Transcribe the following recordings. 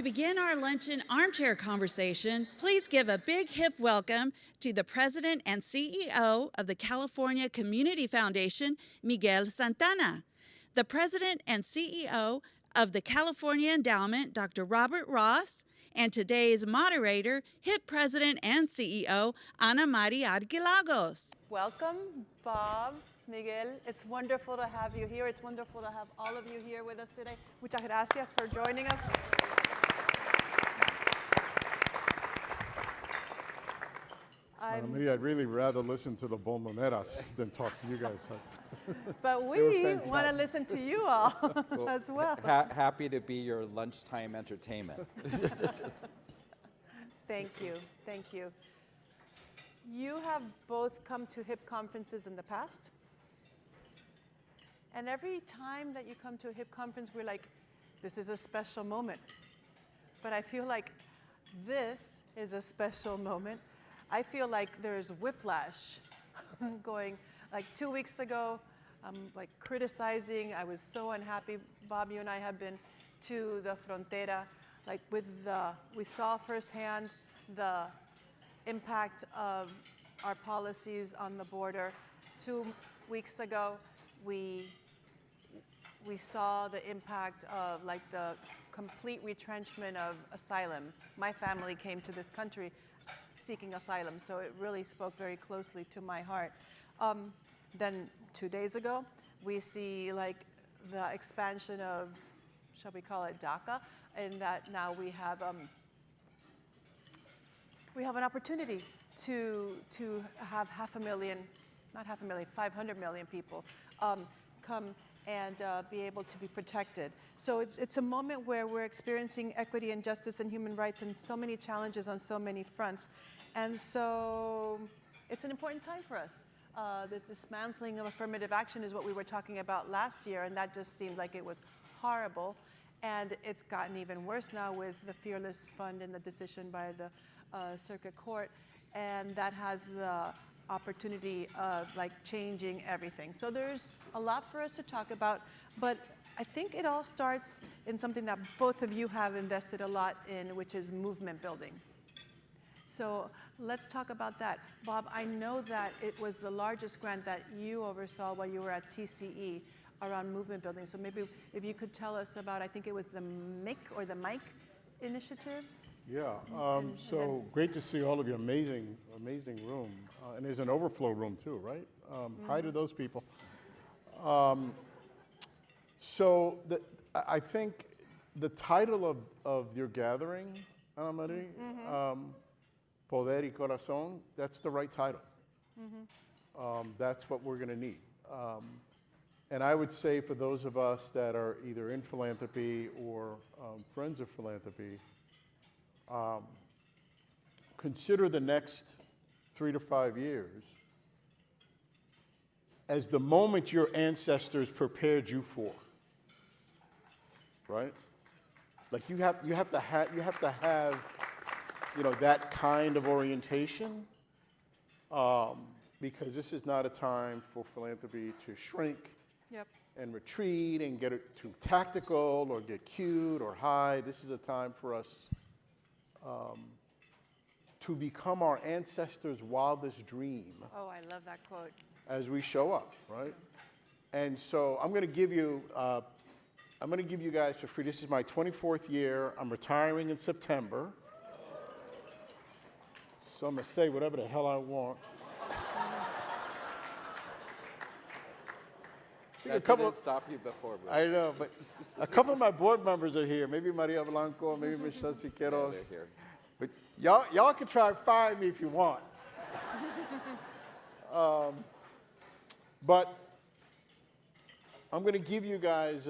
begin our luncheon armchair conversation, please give a big hip welcome to the President and CEO of the California Community Foundation, Miguel Santana, the President and CEO of the California Endowment, Dr. Robert Ross, and today's moderator, HIP President and CEO, Marie Argilagos. Welcome, Bob, Miguel. It's wonderful to have you here. It's wonderful to have all of you here with us today. Muchas gracias for joining us. Maria, I'd really rather listen to the bomboneras than talk to you guys. But we want to listen to you all as well. Happy to be your lunchtime entertainment. Thank you. Thank you. You have both come to HIP conferences in the past. And every time that you come to a HIP conference, we're like, this is a special moment. But I feel like this is a special moment. I feel like there's whiplash going. Like 2 weeks ago, like criticizing. I was so unhappy. Bob, you and I have been to the frontera. Like we saw firsthand the impact of our policies on the border. 2 weeks ago, we saw the impact of like the complete retrenchment of asylum. My family came to this country seeking asylum, so it really spoke very closely to my heart. Then 2 days ago, we see like the expansion of, shall we call it DACA, and that now we have an opportunity to have 500 million people come and be able to be protected. So it's a moment where we're experiencing equity and justice and human rights and so many challenges on so many fronts. And so it's an important time for us. The dismantling of affirmative action is what we were talking about last year, and that just seemed like it was horrible. And it's gotten even worse now with the Fearless Fund and the decision by the Circuit Court, and that has the opportunity of like changing everything. So there's a lot for us to talk about, but I think it all starts in something that both of you have invested a lot in, which is movement building. So let's talk about that. Bob, I know that it was the largest grant that you oversaw while you were at TCE around movement building. So maybe if you could tell us about, I think it was the MIC or the MIC initiative. Yeah, so great to see all of you. Amazing, amazing room. And there's an overflow room too, right? Hi to those people. So I think the title of your gathering, Marie, Poder y Corazon, that's the right title. That's what we're going to need. And I would say for those of us that are either in philanthropy or friends of philanthropy, consider the next 3 to 5 years as the moment your ancestors prepared you for, right? Like you have to have that kind of orientation, because this is not a time for philanthropy to shrink and retreat and get too tactical or get cute or high. This is a time for us to become our ancestors' wildest dream. Oh, I love that quote. As we show up, right? And so I'm going to give you guys for free. This is my 24th year. I'm retiring in September. So I'm going to say whatever the hell I want. That didn't stop you before, bro. I know, but a couple of my board members are here. Maybe Maria Blanco, maybe Michelle Siqueiros. They're here. But y'all can try to fire me if you want. But I'm going to give you guys,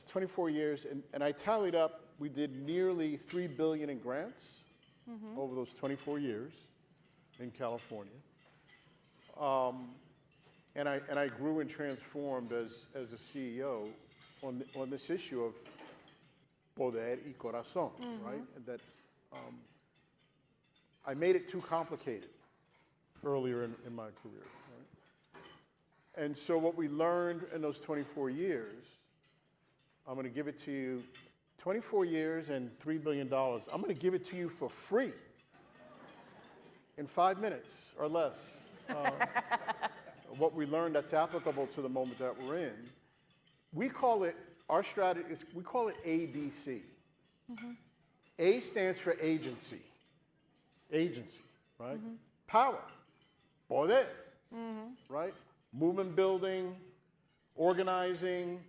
24 years, and I tallied up, we did nearly $3 billion in grants over those 24 years in California. And I grew and transformed as a CEO on this issue of Poder y Corazon, right? And that I made it too complicated earlier in my career, right? And so what we learned in those 24 years, I'm going to give it to you 24 years and $3 billion. I'm going to give it to you for free in 5 minutes or less. What we learned that's applicable to the moment that we're in. We call it, our strategy, we call it ABC. A stands for agency. Agency, right? Power. Poder. Right? Movement building, organizing,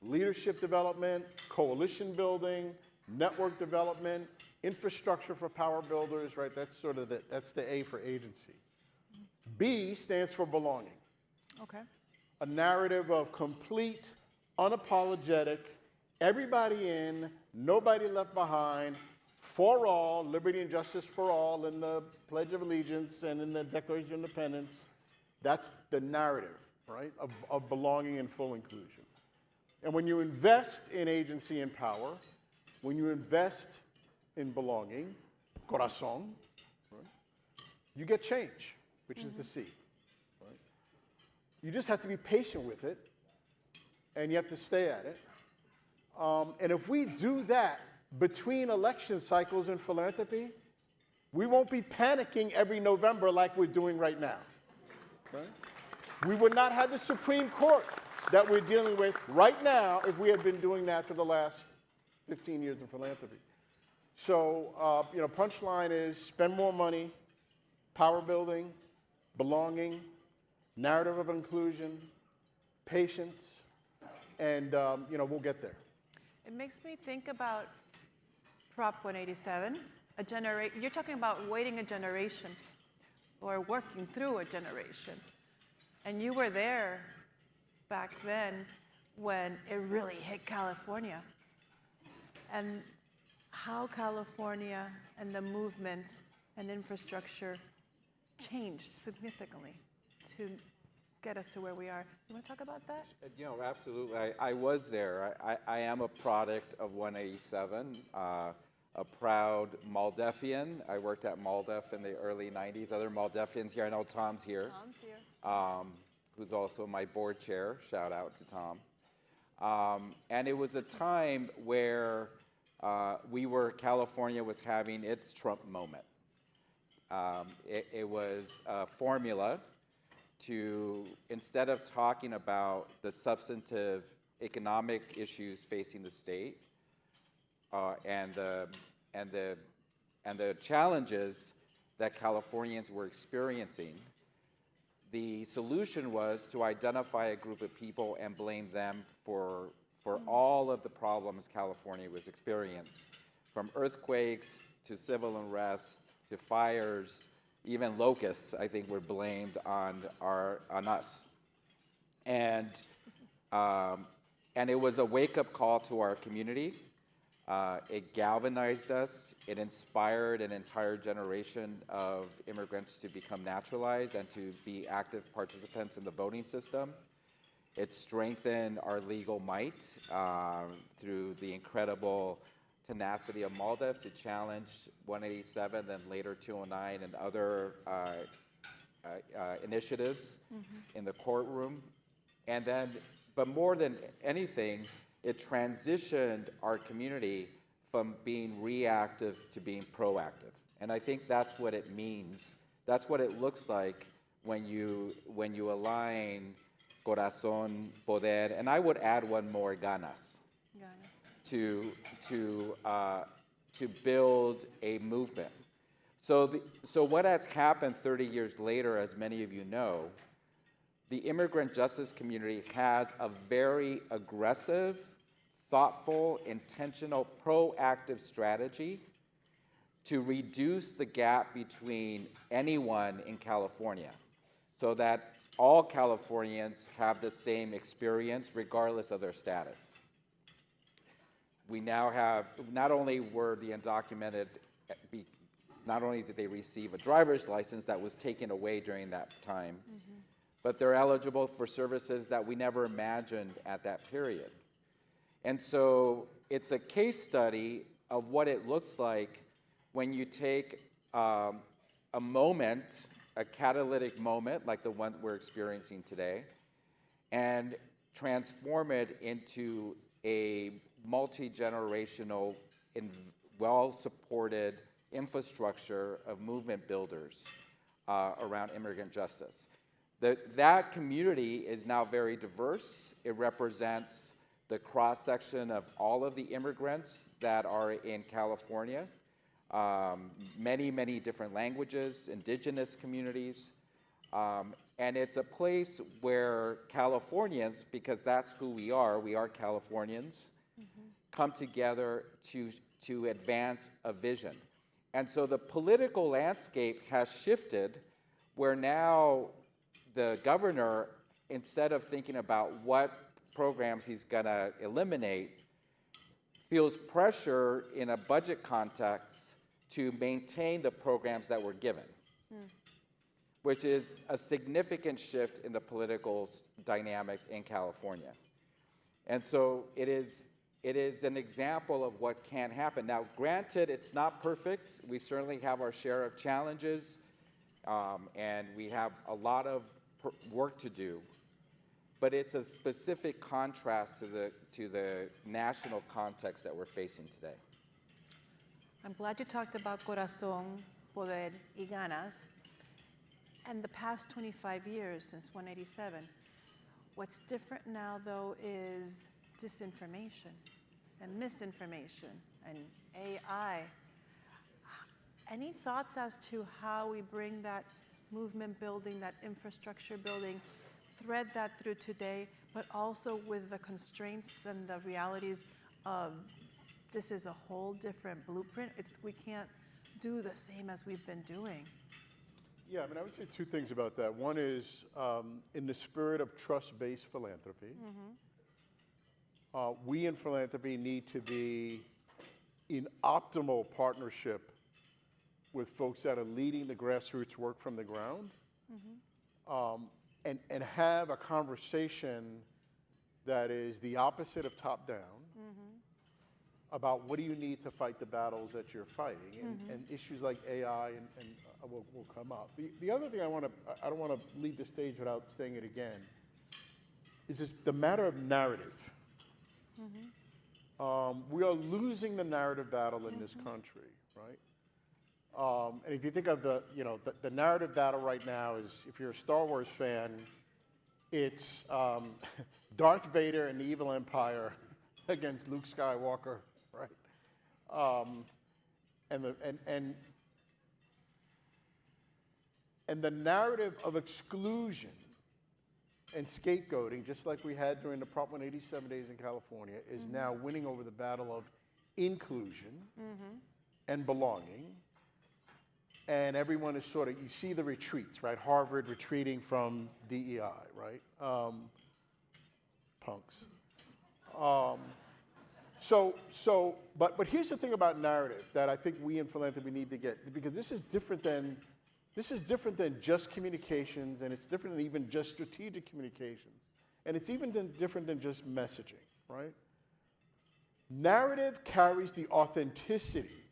leadership development, coalition building, network development, infrastructure for power builders, right? That's sort of that's the A for agency. B stands for belonging. Okay. A narrative of complete, unapologetic, everybody in, nobody left behind, for all, liberty and justice for all in the Pledge of Allegiance and in the Declaration of Independence. That's the narrative, right, of belonging and full inclusion. And when you invest in agency and power, when you invest in belonging, Corazon, right, you get change, which is the C. Right? You just have to be patient with it, and you have to stay at it. And if we do that between election cycles in philanthropy, we won't be panicking every November like we're doing right now. Right? We would not have the Supreme Court that we're dealing with right now if we had been doing that for the last 15 years in philanthropy. So, punchline is spend more money, power building, belonging, narrative of inclusion, patience, and we'll get there. It makes me think about Prop 187. You're talking about waiting a generation or working through a generation. And you were there back then when it really hit California. And how California and the movement and infrastructure changed significantly to get us to where we are. You want to talk about that? Absolutely. I was there. I am a product of 187, a proud Maldefian. I worked at Maldef in the early 90s. Other Maldefians here. I know Tom's here. Tom's here. Who's also my board chair. Shout out to Tom. And it was a time where California was having its Trump moment. It was a formula to, instead of talking about the substantive economic issues facing the state and the challenges that Californians were experiencing, the solution was to identify a group of people and blame them for all of the problems California was experiencing, from earthquakes to civil unrest to fires. Even locusts, I think, were blamed on us, and it was a wake-up call to our community. It galvanized us. It inspired an entire generation of immigrants to become naturalized and to be active participants in the voting system. It strengthened our legal might through the incredible tenacity of Maldef to challenge 187, then later 209, and other initiatives in the courtroom. And then, but more than anything, it transitioned our community from being reactive to being proactive. And I think that's what it means. That's what it looks like when you align Corazon, Poder, and I would add one more, Ganas. To build a movement. So what has happened 30 years later, as many of you know, the immigrant justice community has a very aggressive, thoughtful, intentional, proactive strategy to reduce the gap between anyone in California so that all Californians have the same experience regardless of their status. We now have, not only were the undocumented, not only did they receive a driver's license that was taken away during that time, but they're eligible for services that we never imagined at that period. And so it's a case study of what it looks like when you take a moment, a catalytic moment like the one we're experiencing today, and transform it into a multi-generational, well-supported infrastructure of movement builders around immigrant justice. That community is now very diverse. It represents the cross-section of all of the immigrants that are in California, many, many different languages, indigenous communities, and it's a place where Californians, because that's who we are Californians, come together to advance a vision. And so the political landscape has shifted where now the governor, instead of thinking about what programs he's gonna eliminate, feels pressure in a budget context to maintain the programs that were given, which is a significant shift in the political dynamics in California. And so it is an example of what can happen. Now, granted, it's not perfect. We certainly have our share of challenges, and we have a lot of work to do. But it's a specific contrast to the national context that we're facing today. I'm glad you talked about Corazon, Poder y Ganas, and the past 25 years since 187. What's different now, though, is disinformation and misinformation and AI. Any thoughts as to how we bring that movement building, that infrastructure building, thread that through today, but also with the constraints and the realities of this is a whole different blueprint. We can't do the same as we've been doing. Yeah, I mean, I would say two things about that. One is, in the spirit of trust-based philanthropy, we in philanthropy need to be in optimal partnership with folks that are leading the grassroots work from the ground, and have a conversation that is the opposite of top-down, about what do you need to fight the battles that you're fighting, and issues like AI will come up. The other thing I don't want to leave the stage without saying it again, is just the matter of narrative. We are losing the narrative battle in this country, right? And if you think of the narrative battle right now is, if you're a Star Wars fan, it's Darth Vader and the evil empire against Luke Skywalker, right? And the narrative of exclusion and scapegoating, just like we had during the Prop 187 days in California, is now winning over the battle of inclusion and belonging. And everyone is sort of, you see the retreats, right? Harvard retreating from DEI, right? Punks. But here's the thing about narrative that I think we in philanthropy need to get, because this is different than just communications, and it's different than even just strategic communications, and it's even different than just messaging, right? Narrative carries the authenticity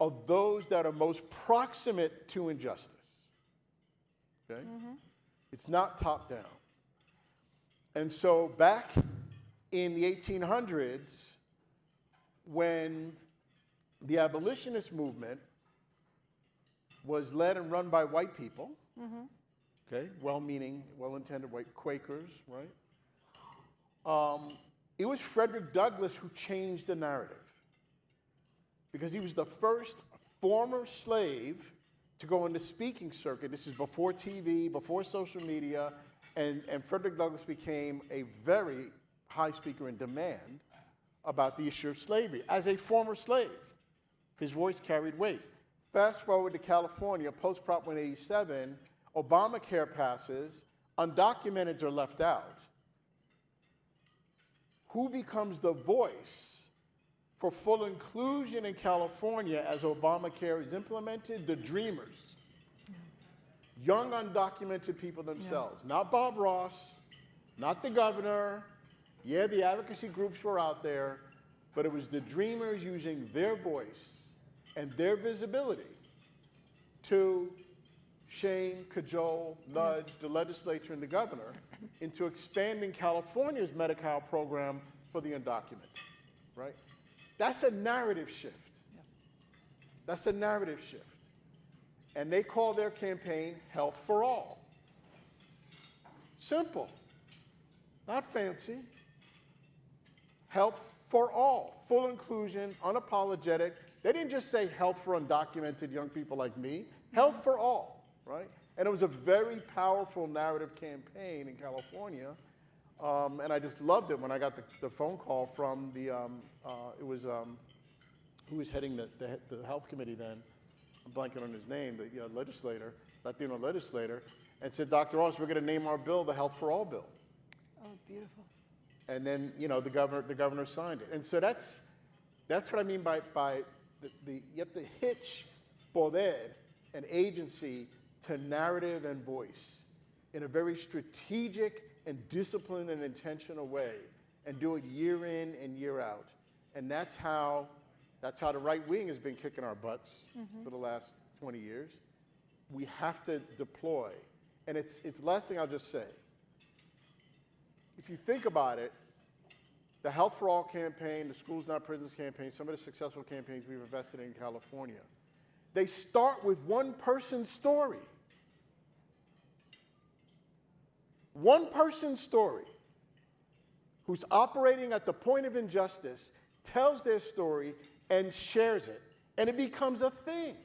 of those that are most proximate to injustice, okay? It's not top down. And so back in the 1800s, when the abolitionist movement was led and run by white people, okay, well-meaning, well-intended white Quakers, right? It was Frederick Douglass who changed the narrative, because he was the first former slave to go on the speaking circuit. This is before TV, before social media, and Frederick Douglass became a very high speaker in demand about the issue of slavery. As a former slave, his voice carried weight. Fast forward to California, post-Prop 187, Obamacare passes, undocumenteds are left out. Who becomes the voice for full inclusion in California as Obamacare is implemented? The dreamers. Young undocumented people themselves. Not Bob Ross, not the governor. Yeah, the advocacy groups were out there, but it was the dreamers using their voice and their visibility to shame, cajole, nudge the legislature and the governor into expanding California's Medi-Cal program for the undocumented, right? That's a narrative shift. That's a narrative shift. And they call their campaign Health for All. Simple, not fancy. Health for all, full inclusion, unapologetic. They didn't just say health for undocumented young people like me, health for all, right? And it was a very powerful narrative campaign in California. And I just loved it when I got the phone call from the, who was heading the health committee then? I'm blanking on his name, the legislator, Latino legislator, and said, Dr. Ross, we're going to name our bill the Health for All bill. Oh, beautiful. And then, the governor signed it. And so that's what I mean by you have to hitch poder, an agency, to narrative and voice in a very strategic and disciplined and intentional way, and do it year in and year out. And that's how the right wing has been kicking our butts for the last 20 years. We have to deploy. And it's last thing I'll just say. If you think about it, the Health for All campaign, the Schools Not Prisons campaign, some of the successful campaigns we've invested in California, they start with one person's story. One person's story who's operating at the point of injustice tells their story and shares it, and it becomes a thing.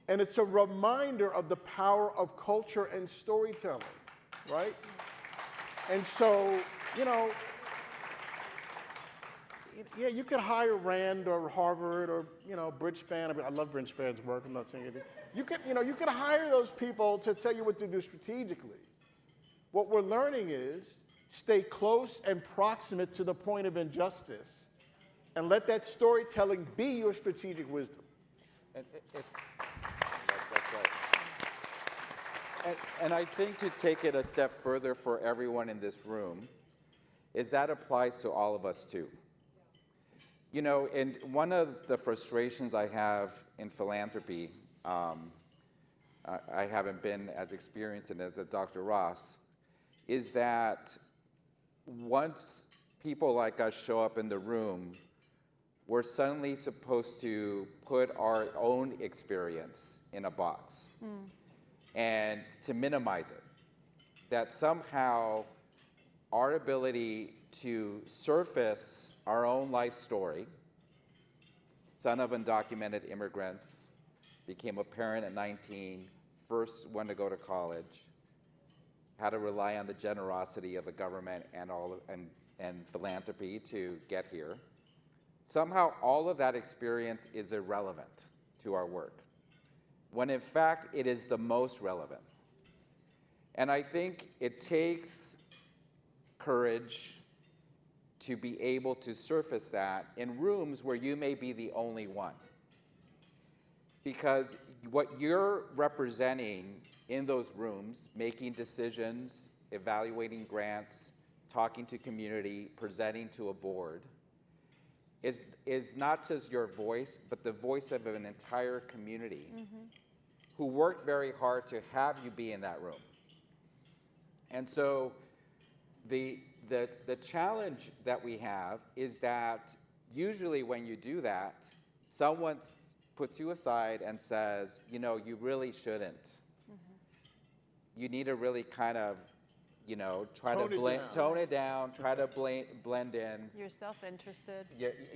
And it's a reminder of the power of culture and storytelling, right? And so, yeah, you could hire Rand or Harvard or, Bridgespan. I mean, I love Bridgespan's work. I'm not saying anything. You could hire those people to tell you what to do strategically. What we're learning is stay close and proximate to the point of injustice, and let that storytelling be your strategic wisdom. That's right. And I think to take it a step further for everyone in this room is that applies to all of us too. And one of the frustrations I have in philanthropy, I haven't been as experienced in it as Dr. Ross, is that once people like us show up in the room, we're suddenly supposed to put our own experience in a box and to minimize it. That somehow our ability to surface our own life story, son of undocumented immigrants, became a parent at 19, first one to go to college, had to rely on the generosity of the government and philanthropy to get here. Somehow all of that experience is irrelevant to our work, when in fact it is the most relevant. And I think it takes courage to be able to surface that in rooms where you may be the only one. Because what you're representing in those rooms, making decisions, evaluating grants, talking to community, presenting to a board, is not just your voice, but the voice of an entire community who worked very hard to have you be in that room. And so the challenge that we have is that usually when you do that, someone puts you aside and says, you really shouldn't. You need to really kind of, try to tone it down, try to blend in. You're self-interested.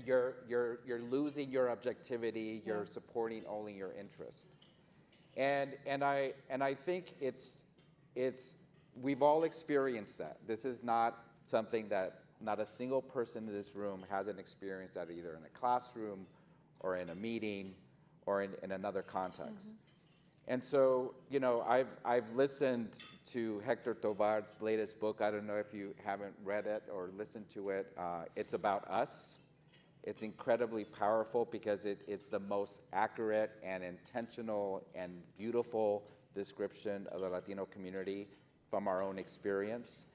You're losing your objectivity. Yeah. You're supporting only your interest. And I think we've all experienced that. This is not something that not a single person in this room hasn't experienced that either in a classroom or in a meeting or in another context. And so, I've listened to Hector Tobar's latest book. I don't know if you haven't read it or listened to it. It's about us. It's incredibly powerful because it's the most accurate and intentional and beautiful description of the Latino community from our own experience.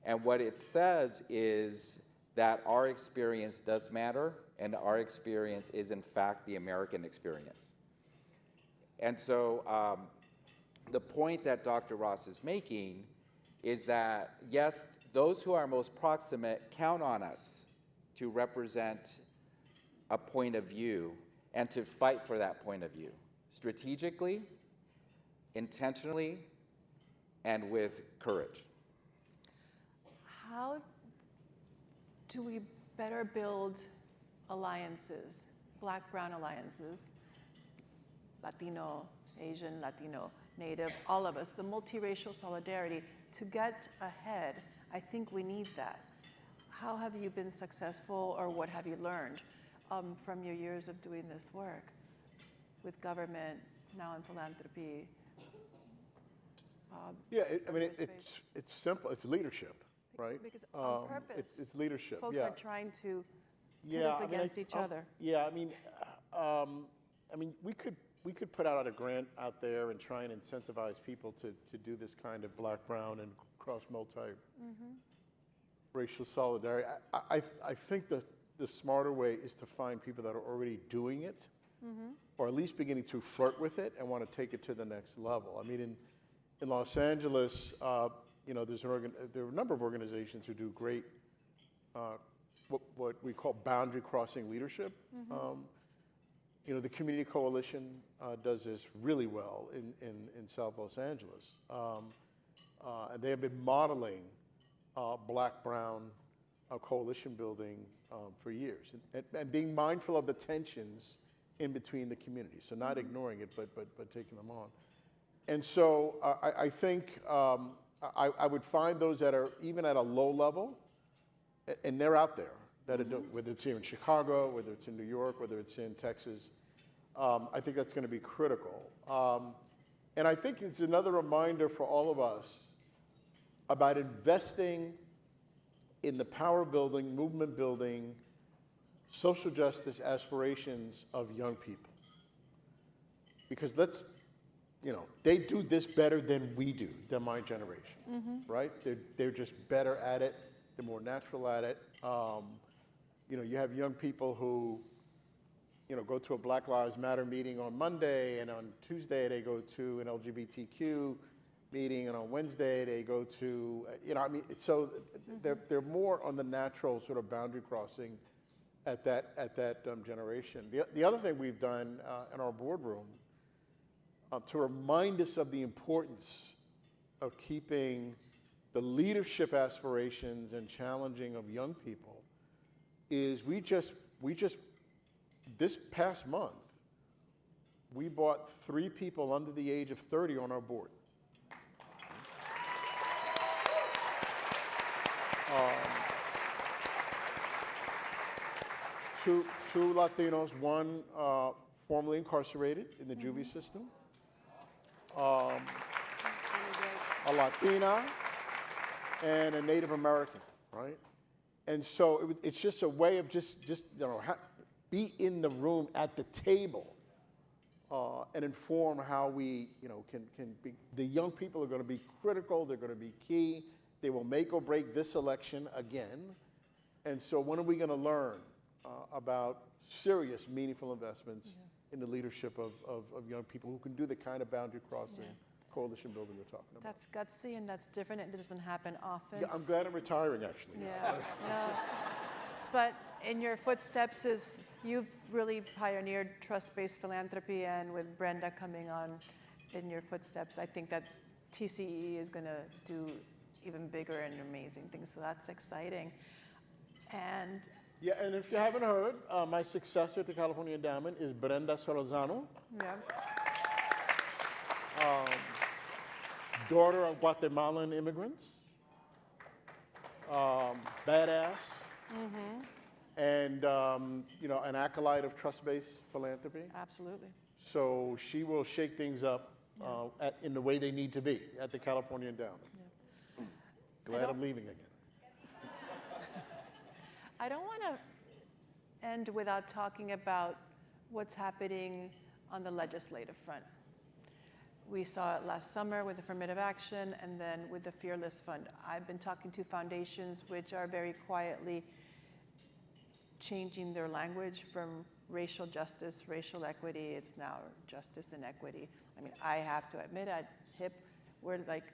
And what it says is that our experience does matter, and our experience is in fact the American experience. And so the point that Dr. Ross is making is that, yes, those who are most proximate count on us to represent a point of view and to fight for that point of view, strategically, intentionally, and with courage. How do we better build alliances, Black-Brown alliances, Latino, Asian, Latino, Native, all of us, the multiracial solidarity to get ahead? I think we need that. How have you been successful, or what have you learned from your years of doing this work with government, now in philanthropy? Yeah, it's simple. It's leadership, right? Because on purpose, it's leadership. folks yeah. are trying to pit us against each other. Yeah, we could put out a grant out there and try and incentivize people to do this kind of Black-Brown and cross racial solidarity. I think the smarter way is to find people that are already doing it, or at least beginning to flirt with it and want to take it to the next level. I mean, in Los Angeles, there are a number of organizations who do great, what we call boundary crossing leadership. The Community Coalition does this really well in South Los Angeles. And they have been modeling Black-Brown coalition building for years, and being mindful of the tensions in between the communities. So not ignoring it, but taking them on. And so I think I would find those that are even at a low level, and they're out there, that are whether it's here in Chicago, whether it's in New York, whether it's in Texas. I think that's going to be critical. And I think it's another reminder for all of us about investing in the power building, movement building, social justice aspirations of young people. Because they do this better than we do, than my generation, right? They're just better at it. They're more natural at it. You have young people who, go to a Black Lives Matter meeting on Monday, and on Tuesday they go to an LGBTQ meeting, and on Wednesday they go to, so they're more on the natural sort of boundary crossing at that generation. The other thing we've done in our boardroom to remind us of the importance of keeping the leadership aspirations and challenging of young people is we just this past month, we brought 3 people under the age of 30 on our board. Two Latinos, one formerly incarcerated in the juvie system, a Latina, and a Native American, right? And so it's just a way of just be in the room at the table and inform how we, can be. The young people are going to be critical. They're going to be key. They will make or break this election again. And so when are we going to learn about serious, meaningful investments in the leadership of young people who can do the kind of boundary crossing coalition building we're talking about? That's gutsy and that's different. It doesn't happen often. Yeah, I'm glad I'm retiring, actually. Yeah. But in your footsteps you've really pioneered trust-based philanthropy, and with Brenda coming on in your footsteps, I think that TCE is going to do even bigger and amazing things. So that's exciting. And and if you haven't heard, my successor at the California Endowment is Brenda Solozano. yeah, Daughter of Guatemalan immigrants, badass, and an acolyte of trust-based philanthropy. absolutely. So she will shake things up in the way they need to be at the California Endowment. Yeah. Glad I'm leaving again. I don't want to end without talking about what's happening on the legislative front. We saw it last summer with affirmative action and then with the Fearless Fund. I've been talking to foundations which are very quietly changing their language from racial justice, racial equity. It's now justice and equity. I mean, I have to admit at HIP, we're like,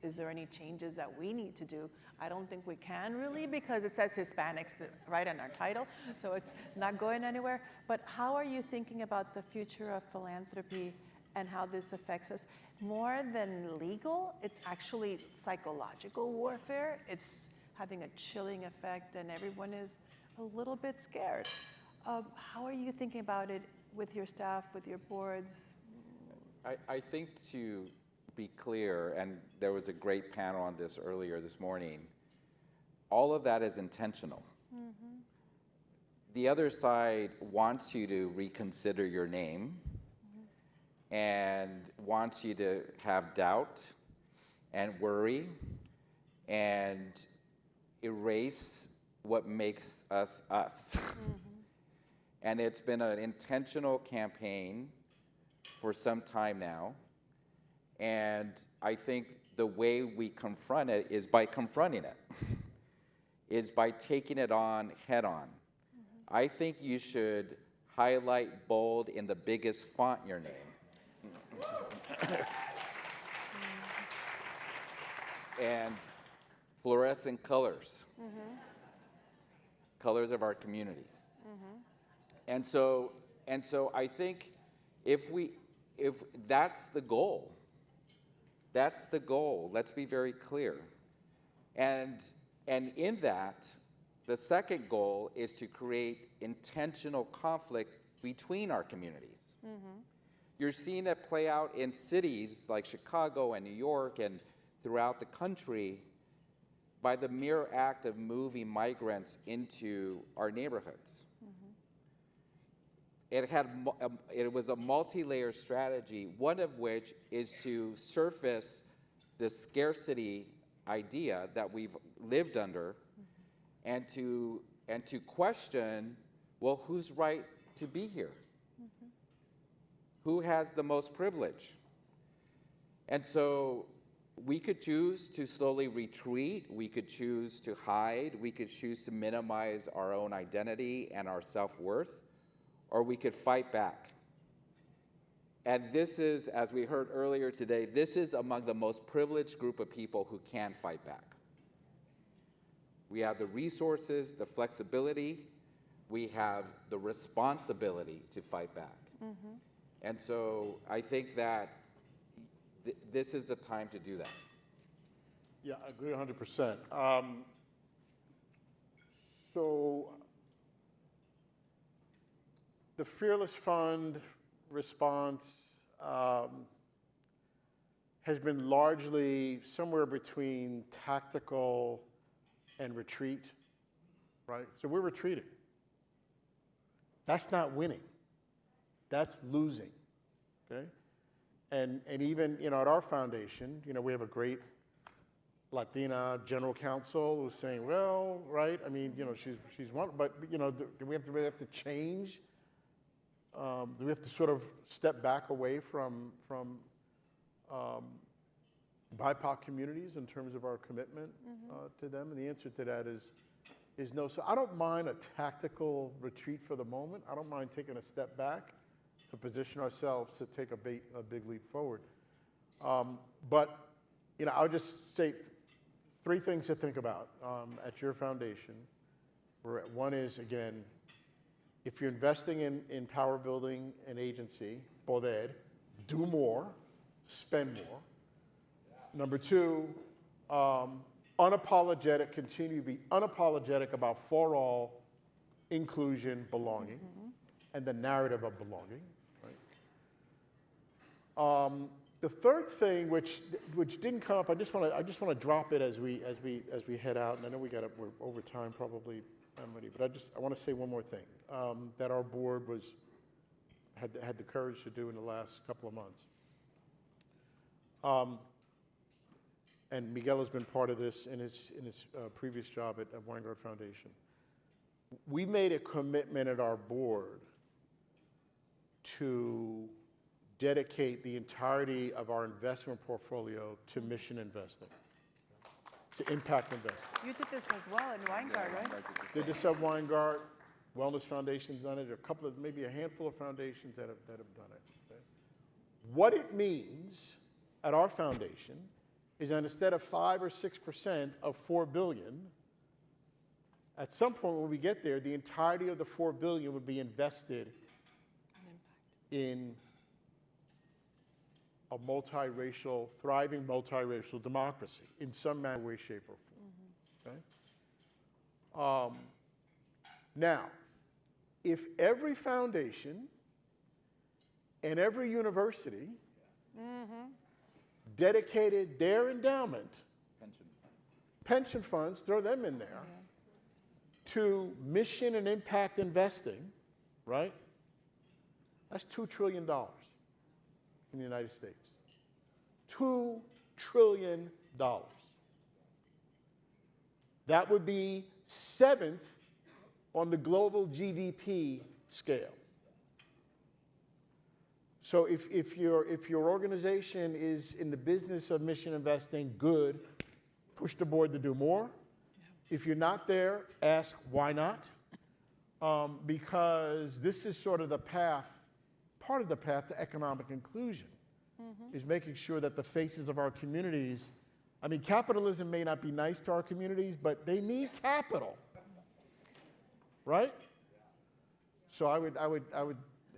is there any changes that we need to do? I don't think we can really, because it says Hispanics right in our title, so it's not going anywhere. But how are you thinking about the future of philanthropy and how this affects us? More than legal, it's actually psychological warfare. It's having a chilling effect, and everyone is a little bit scared. How are you thinking about it with your staff, with your boards? I think, to be clear, and there was a great panel on this earlier this morning, all of that is intentional. Mm-hmm. The other side wants you to reconsider your name, mm-hmm. and wants you to have doubt and worry and erase what makes us us. Mm-hmm. And it's been an intentional campaign for some time now. And I think the way we confront it is by confronting it, is by taking it on head on. Mm-hmm. I think you should highlight bold in the biggest font your name. And fluorescent colors, mm-hmm. colors of our community. Mm-hmm. And so I think if that's the goal, let's be very clear. And in that, the second goal is to create intentional conflict between our communities. Mm-hmm. You're seeing it play out in cities like Chicago and New York and throughout the country by the mere act of moving migrants into our neighborhoods. Mm-hmm. It was a multi-layer strategy, one of which is to surface the scarcity idea that we've lived under, mm-hmm. and to question, well, who's right to be here? Mm-hmm. Who has the most privilege? And so we could choose to slowly retreat, we could choose to hide, we could choose to minimize our own identity and our self-worth, or we could fight back. And this is, as we heard earlier today, this is among the most privileged group of people who can fight back. We have the resources, the flexibility, we have the responsibility to fight back. Mm-hmm. And so I think that this is the time to do that. Yeah, I agree 100%. So the Fearless Fund response has been largely somewhere between tactical and retreat, right? So we're retreating. That's not winning. That's losing, okay? And even, at our foundation, we have a great Latina general counsel who's saying, well, right, I mean, she's one, but, do we really have to change? Do we have to sort of step back away from BIPOC communities in terms of our commitment mm-hmm. To them? And the answer to that is no. So I don't mind a tactical retreat for the moment. I don't mind taking a step back to position ourselves to take a big leap forward. But I'll just say 3 things to think about at your foundation. One is, again, if you're investing in power building and agency, poder, do more, spend more. Number 2, continue to be unapologetic about for all, inclusion, belonging, mm-hmm. and the narrative of belonging. The third thing, which didn't come up, I just want to drop it as we head out, and I know we're over time probably, Marie, but I want to say one more thing that our board had the courage to do in the last couple of months. And Miguel has been part of this in his previous job at Weingart Foundation. We made a commitment at our board to dedicate the entirety of our investment portfolio to mission investing, to impact investing. You did this as well in Weingart, right? Did this at Weingart. Wellness Foundation's done it. Maybe a handful of foundations that have done it. Okay? What it means at our foundation is that instead of 5 or 6% of $4 billion, at some point when we get there, the entirety of the $4 billion would be invested in a multiracial, thriving multiracial democracy in some manner, way, shape, or form. Okay? Now, if every foundation and every university dedicated their endowment, pension funds, throw them in there, to mission and impact investing, right? That's $2 trillion in the United States. $2 trillion. That would be 7th on the global GDP scale. So if your organization is in the business of mission investing, good, push the board to do more. If you're not there, ask why not. Because this is sort of the path, part of the path to economic inclusion, is making sure that the faces of our communities, I mean, capitalism may not be nice to our communities, but they need capital, right? So I would,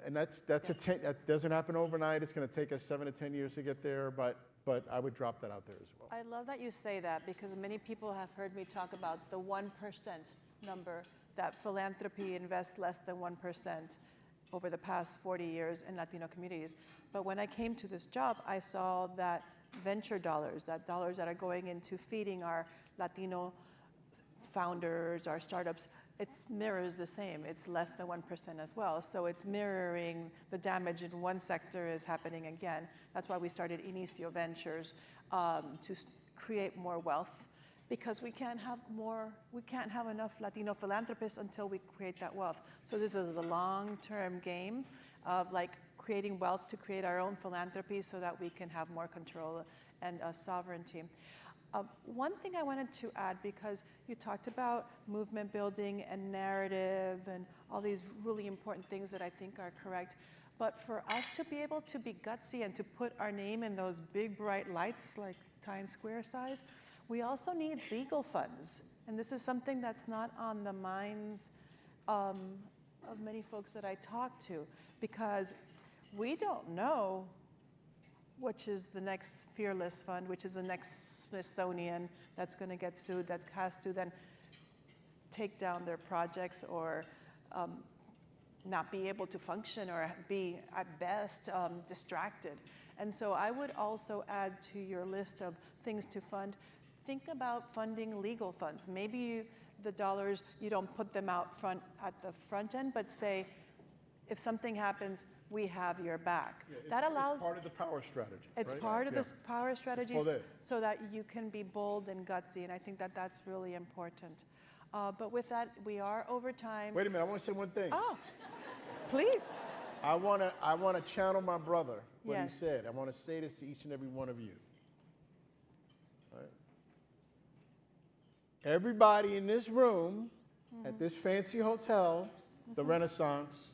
and that doesn't happen overnight. It's going to take us 7 to 10 years to get there, but I would drop that out there as well. I love that you say that, because many people have heard me talk about the 1% number, that philanthropy invests less than 1% over the past 40 years in Latino communities. But when I came to this job, I saw that venture dollars, that dollars that are going into feeding our Latino founders, our startups, it mirrors the same. It's less than 1% as well. So it's mirroring the damage in one sector is happening again. That's why we started Inicio Ventures, to create more wealth, because we can't have enough Latino philanthropists until we create that wealth. So this is a long-term game of like creating wealth to create our own philanthropy so that we can have more control and sovereignty. One thing I wanted to add, because you talked about movement building and narrative and all these really important things that I think are correct, but for us to be able to be gutsy and to put our name in those big bright lights like Times Square size, we also need legal funds. And this is something that's not on the minds of many folks that I talk to, because we don't know which is the next Fearless Fund, which is the next Smithsonian that's going to get sued, that has to then take down their projects or not be able to function or be, at best, distracted. And so I would also add to your list of things to fund, think about funding legal funds. Maybe the dollars, you don't put them out front at the front end, but say, if something happens, we have your back. Yeah, that allows. It's part of the power strategy. It's right? part of this power strategy, It's so that you can be bold and gutsy, and I think that that's really important. But with that, we are over time. Wait a minute, I want to say one thing. Oh, please. I want to channel my brother, what Yes. he said. I want to say this to each and every one of you. Right? Everybody in this room, at this fancy hotel, the Renaissance,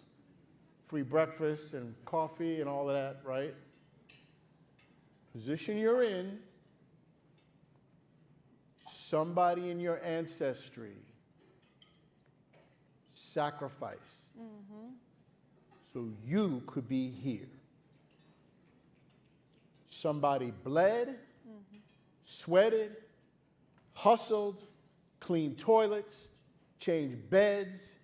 free breakfast and coffee and all of that, right? Position you're in, somebody in your ancestry sacrificed so you could be here. Somebody bled, sweated, hustled, cleaned toilets, changed beds,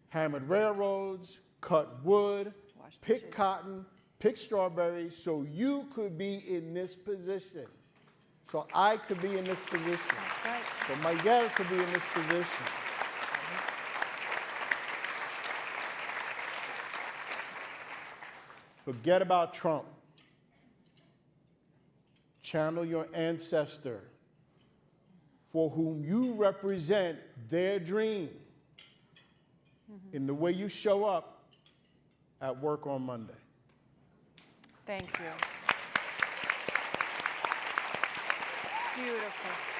hammered railroads, cut wood, picked cotton, picked strawberries, so you could be in this position. So I could be in this position. That's right. So Miguel could be in this position. Forget about Trump. Channel your ancestor for whom you represent their dream in the way you show up at work on Monday. Thank you. Beautiful.